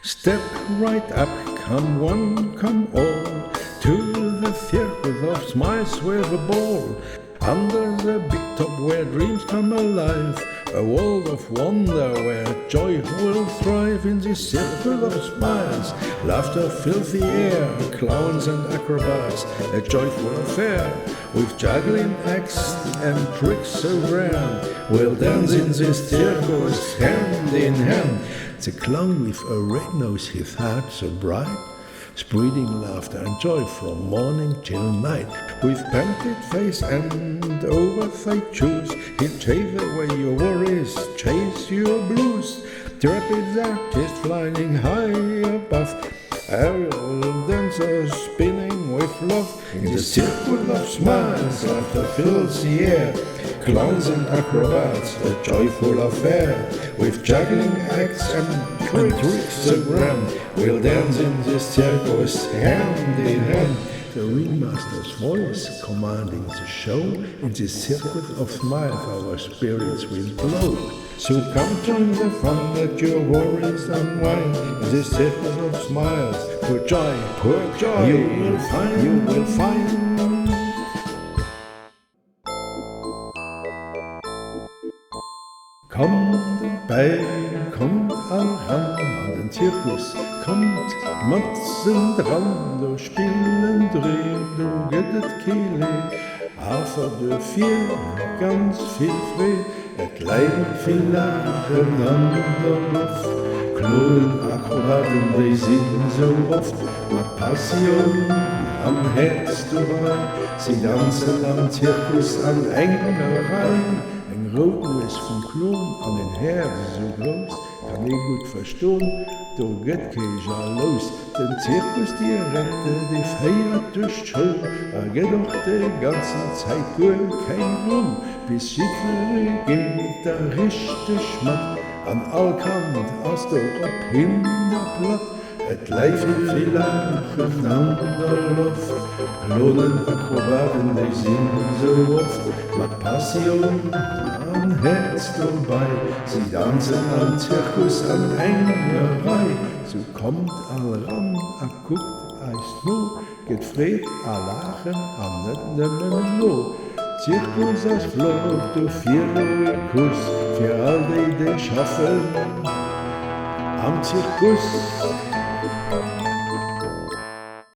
Step right up, come one, come all, to the Circus of Smiles with a ball. Under the big top where dreams come alive, a world of wonder where joy will thrive. In this circle of smiles, laughter fills the air, clowns and acrobats, a joyful affair. With juggling acts and tricks so grand, we'll dance in this circus hand in hand. The clown with a red nose, his heart so bright, spreading laughter and joy from morning till night. With painted face and oversized shoes, he'll chase away your worries, chase your blues. Trapeze artist flying high above, aerial dancers spinning with love. In the circle of smiles, laughter fills the air, clowns and acrobats, a joyful affair. With juggling acts and tricks so grand, we'll dance in this circus hand in hand. The ringmaster's voice commanding the show, in this circus of smiles our spirits will blow. So come join the fun, let your worries unwind, in this circus of smiles, pour joy, you will find. Kommt dabei, kommt all ran an den Zirkus, kommt Matzen dran, do spielen drehen, do gehtet Kehle, aber dafür ganz viel frei, et Leiden viel Lachen an der Luft. Klonen Akrobaten, die sind so oft, mit Passion am Herz dabei, sie tanzen am Zirkus an enger Reihe. Ein Rotwurst vom Klon an den Herzen so groß, kann ich gut verstehen, da geht kein Jahr los. Den Zirkus, die Rente, die feiert durch die Show, geht doch die ganze Zeit gut kein Ruhm. Bis Schiffe geht der richtig Schmatt, an Allkant aus der Hinterplatt. Et lijf viel lachen aan de lucht, klonen acrobaten die zingen zo oft, met passion aan Herz dabei, sie dansen am Zirkus an enger Reihe. So kommt all ran, guckt euch nur, geht Fred a lachen an net nemmen no. Zirkus als Flug, du vierlohe Kuss, für all die schaffen am Zirkus.